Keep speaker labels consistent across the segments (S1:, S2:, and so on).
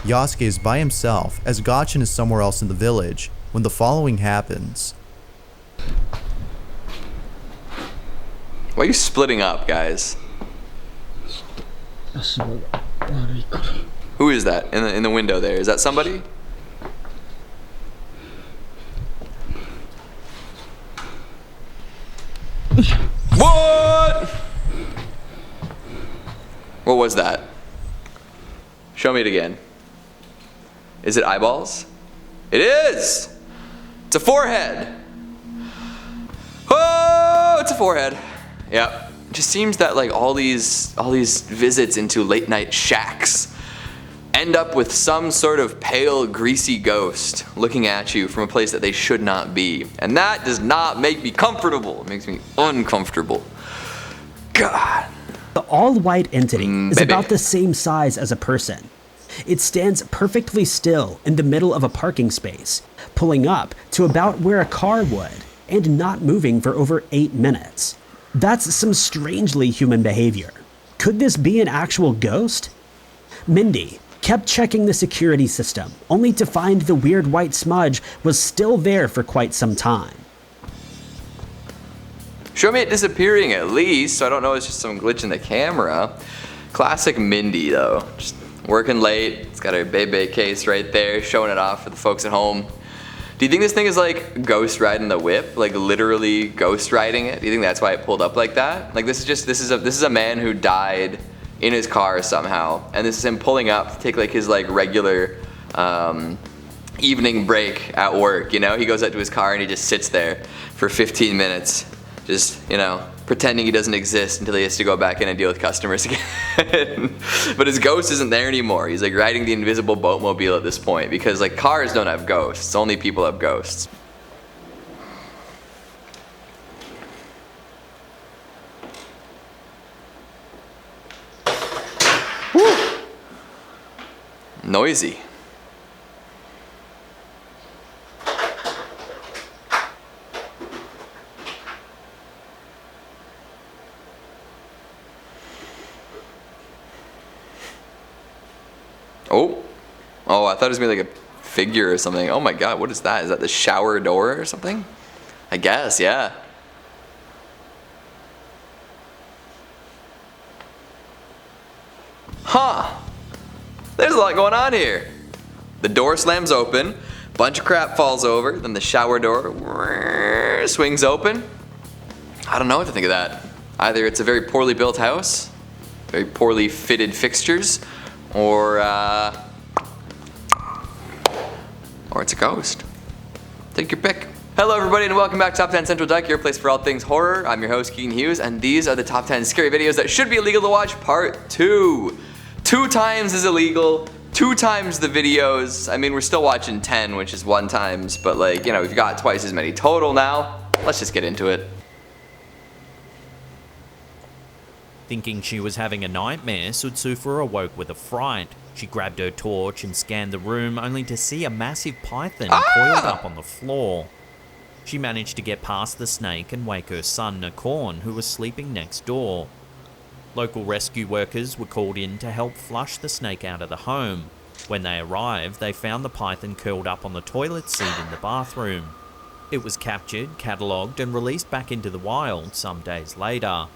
S1: Yasuke is by himself as Gachin is somewhere else in the village when the following happens.
S2: Why are you splitting up, guys? Who is that in the window there? Is that somebody? What? What was that? Show me it again. Is it eyeballs? It is! It's a forehead! Oh, it's a forehead. Yep. It just seems that like all these visits into late night shacks end up with some sort of pale, greasy ghost looking at you from a place that they should not be. And that does not make me comfortable. It makes me uncomfortable. God.
S3: The all-white entity is about the same size as a person. It stands perfectly still in the middle of a parking space, pulling up to about where a car would, and not moving for over 8 minutes. That's some strangely human behavior. Could this be an actual ghost? Mindy kept checking the security system, only to find the weird white smudge was still there for quite some time.
S2: Show me it disappearing at least, so I don't know it's just some glitch in the camera. Classic Mindy though, just working late. It's got her Bebe case right there, showing it off for the folks at home. Do you think this thing is like ghost riding the whip, like literally ghost riding it? Do you think that's why it pulled up like that? Like this is a man who died in his car somehow, and this is him pulling up to take like his like regular evening break at work. You know, he goes out to his car and he just sits there for 15 minutes. Just, you know, pretending he doesn't exist until he has to go back in and deal with customers again. But his ghost isn't there anymore. He's like riding the invisible boatmobile at this point because like cars don't have ghosts. Only people have ghosts. Woo. Noisy. Oh, I thought it was gonna be like a figure or something. Oh my god, what is that? Is that the shower door or something? I guess, yeah. Huh. There's a lot going on here. The door slams open, bunch of crap falls over, then the shower door swings open. I don't know what to think of that. Either it's a very poorly built house, very poorly fitted fixtures, or it's a ghost. Take your pick. Hello everybody and welcome back to Top 10 Central Duck, your place for all things horror. I'm your host Keaton Hughes and these are the top 10 scary videos that should be illegal to watch part 2. 2 times is illegal, 2 times the videos. I mean, we're still watching 10, which is 1 times, but like, you know, we've got twice as many total now. Let's just get into it.
S4: Thinking she was having a nightmare, Sutsufa awoke with a fright. She grabbed her torch and scanned the room only to see a massive python coiled up on the floor. She managed to get past the snake and wake her son Nakorn, who was sleeping next door. Local rescue workers were called in to help flush the snake out of the home. When they arrived, they found the python curled up on the toilet seat in the bathroom. It was captured, catalogued, and released back into the wild some days later.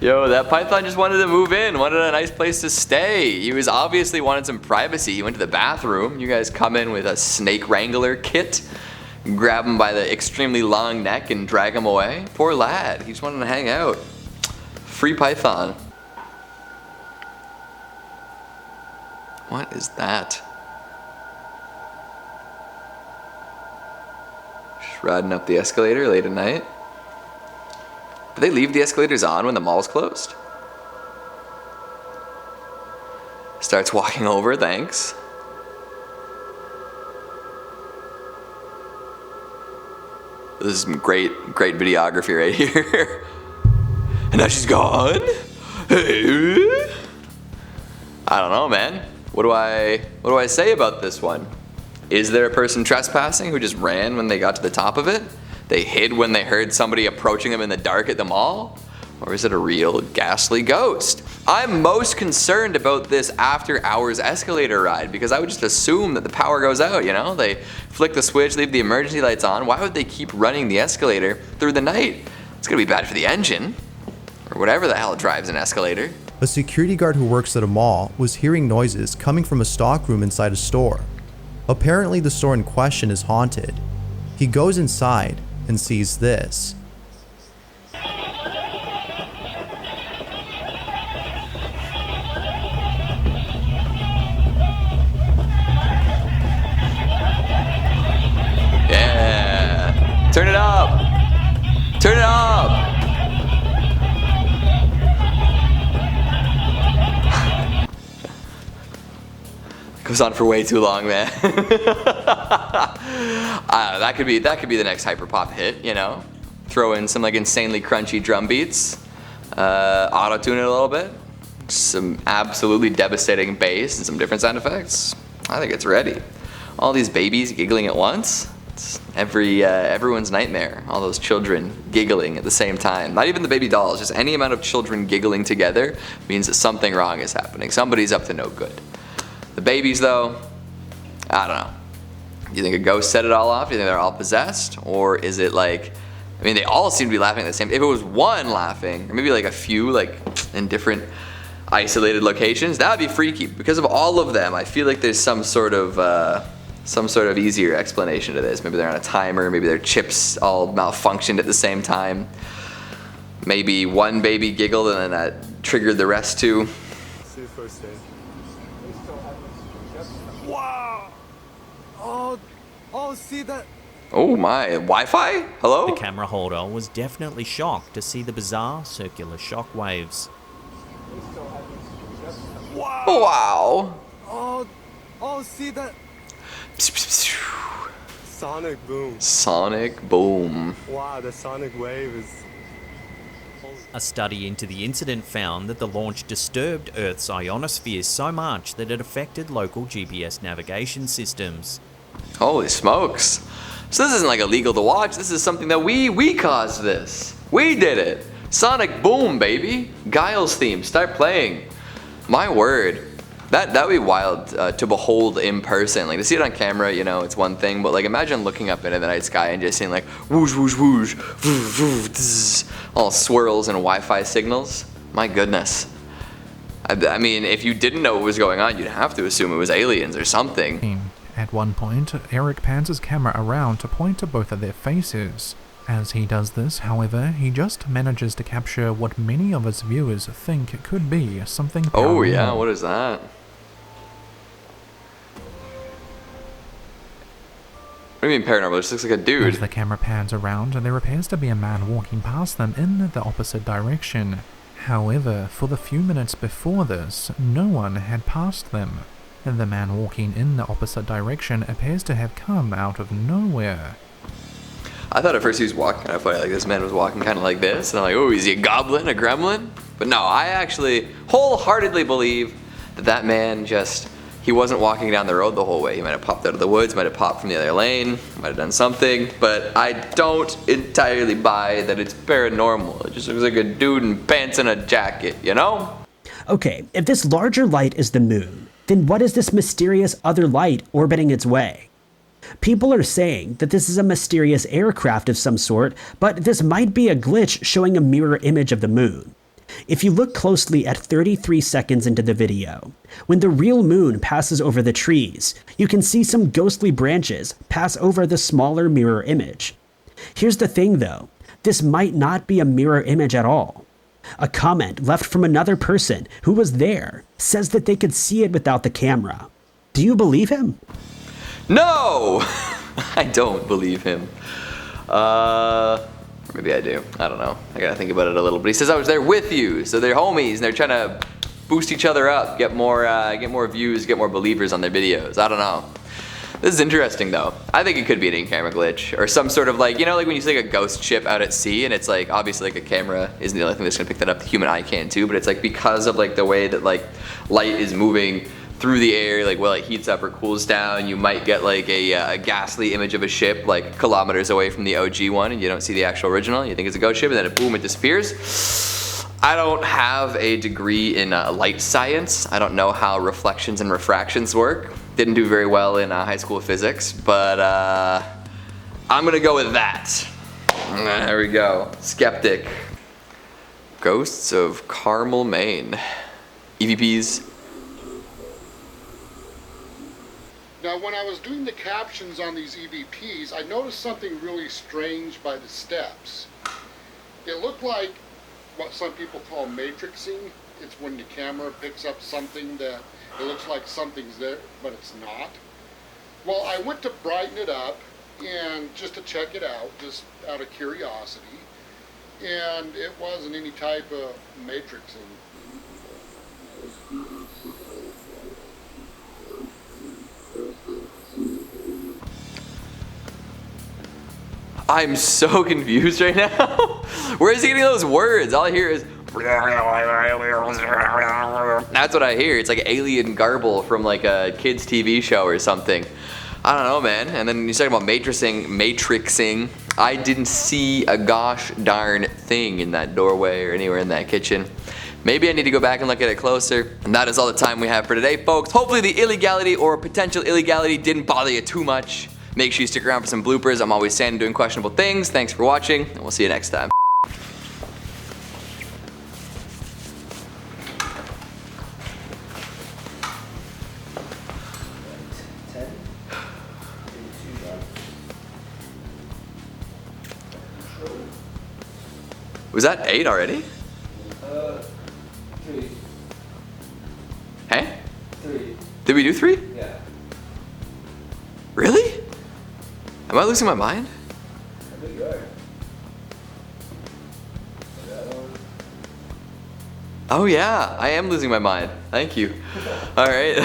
S2: Yo, that python just wanted to move in, wanted a nice place to stay. He was obviously wanted some privacy. He went to the bathroom. You guys come in with a snake wrangler kit, grab him by the extremely long neck and drag him away. Poor lad, he just wanted to hang out. Free python. What is that? Just riding up the escalator late at night. Do they leave the escalators on when the mall's closed? Starts walking over, thanks. This is some great videography right here. And now she's gone. Hey. I don't know, man. What do I say about this one? Is there a person trespassing who just ran when they got to the top of it? They hid when they heard somebody approaching them in the dark at the mall? Or is it a real ghastly ghost? I'm most concerned about this after hours escalator ride because I would just assume that the power goes out, you know? They flick the switch, leave the emergency lights on. Why would they keep running the escalator through the night? It's gonna be bad for the engine or whatever the hell drives an escalator.
S1: A security guard who works at a mall was hearing noises coming from a stockroom inside a store. Apparently the store in question is haunted. He goes inside and sees this.
S2: Yeah, turn it up, turn it up. Goes on for way too long, man. That could be the next hyperpop hit, you know? Throw in some like insanely crunchy drum beats, auto-tune it a little bit, some absolutely devastating bass and some different sound effects. I think it's ready. All these babies giggling at once. It's everyone's nightmare. All those children giggling at the same time. Not even the baby dolls, just any amount of children giggling together means that something wrong is happening. Somebody's up to no good. The babies, though, I don't know. Do you think a ghost set it all off? Do you think they're all possessed? Or is it like, I mean, they all seem to be laughing at the same time. If it was one laughing, or maybe like a few, like in different isolated locations, that would be freaky. Because of all of them, I feel like there's some sort of easier explanation to this. Maybe they're on a timer, maybe their chips all malfunctioned at the same time. Maybe one baby giggled and then that triggered the rest too.
S5: Wow! Oh, see that?
S2: Oh my, Wi-Fi? Hello?
S4: The camera holder was definitely shocked to see the bizarre circular shock waves.
S2: Wow.
S5: Oh, see that? Sonic boom.
S2: Sonic boom.
S5: Wow, the sonic wave is...
S4: A study into the incident found that the launch disturbed Earth's ionosphere so much that it affected local GPS navigation systems.
S2: Holy smokes. So this isn't like illegal to watch, this is something that we caused this. We did it. Sonic boom, baby. Giles theme, start playing. My word. That would be wild to behold in person. Like to see it on camera, you know, it's one thing, but like imagine looking up into the night sky and just seeing like whoosh, whoosh, whoosh, whoosh, whoosh, zzz, all swirls and Wi-Fi signals. My goodness. I mean, if you didn't know what was going on, you'd have to assume it was aliens or something.
S6: At one point, Eric pans his camera around to point to both of their faces. As he does this, however, he just manages to capture what many of us viewers think could be something paranormal.
S2: Oh yeah, what is that? What do you mean paranormal? It just looks like a dude.
S6: As the camera pans around, there appears to be a man walking past them in the opposite direction. However, for the few minutes before this, no one had passed them. The man walking in the opposite direction appears to have come out of nowhere.
S2: I thought at first he was walking kind of funny, like this man was walking kind of like this, and I'm like, oh, is he a goblin, a gremlin? But no, I actually wholeheartedly believe that that man he wasn't walking down the road the whole way. He might have popped out of the woods, might have popped from the other lane, might have done something, but I don't entirely buy that it's paranormal. It just looks like a dude in pants and a jacket, you know?
S3: Okay, if this larger light is the moon, then what is this mysterious other light orbiting its way? People are saying that this is a mysterious aircraft of some sort, but this might be a glitch showing a mirror image of the moon. If you look closely at 33 seconds into the video, when the real moon passes over the trees, you can see some ghostly branches pass over the smaller mirror image. Here's the thing though, this might not be a mirror image at all. A comment left from another person who was there says that they could see it without the camera. Do you believe him?
S2: No! I don't believe him. Maybe I do. I don't know. I gotta think about it a little. But he says I was there with you, so they're homies and they're trying to boost each other up, get more views, get more believers on their videos. I don't know. This is interesting though. I think it could be an in-camera glitch or some sort of like, you know, like when you see like a ghost ship out at sea and it's like obviously like a camera isn't the only thing that's gonna pick that up. The human eye can too, but it's like because of like the way that like light is moving through the air, like while it heats up or cools down, you might get like a ghastly image of a ship like kilometers away from the OG one and you don't see the actual original. You think it's a ghost ship and then boom, it disappears. I don't have a degree in light science. I don't know how reflections and refractions work. Didn't do very well in high school physics, but I'm gonna go with that. There we go. Skeptic. Ghosts of Carmel, Maine. EVPs.
S7: Now, when I was doing the captions on these EVPs, I noticed something really strange by the steps. It looked like what some people call matrixing. It's when the camera picks up something that it looks like something's there, but it's not. Well, I went to brighten it up and just to check it out, just out of curiosity, and it wasn't any type of matrixing.
S2: I'm so confused right now. Where is he getting those words? All I hear is... That's what I hear. It's like alien garble from like a kid's TV show or something. I don't know, man. And then you're talking about matrixing. I didn't see a gosh darn thing in that doorway or anywhere in that kitchen. Maybe I need to go back and look at it closer. And that is all the time we have for today, folks. Hopefully the illegality or potential illegality didn't bother you too much. Make sure you stick around for some bloopers. I'm always saying doing questionable things. Thanks for watching, and we'll see you next time. Was that 8 already?
S8: 3.
S2: Hey?
S8: 3.
S2: Did we do 3?
S8: Yeah.
S2: Really? Am I losing my mind?
S8: I think you are.
S2: Oh yeah, I am losing my mind. Thank you. Alright.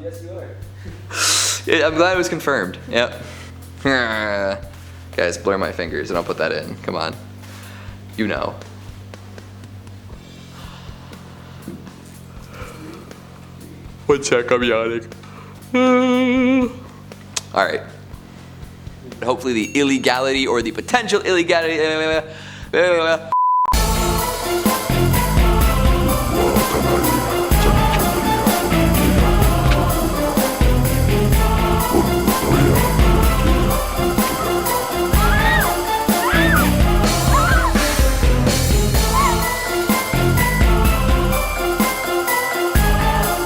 S8: Yes, you are.
S2: Yeah, I'm glad it was confirmed. Yep. Guys, blur my fingers and I'll put that in. Come on. You know. One sec, I'm yawning. Alright. Hopefully the illegality or the potential illegality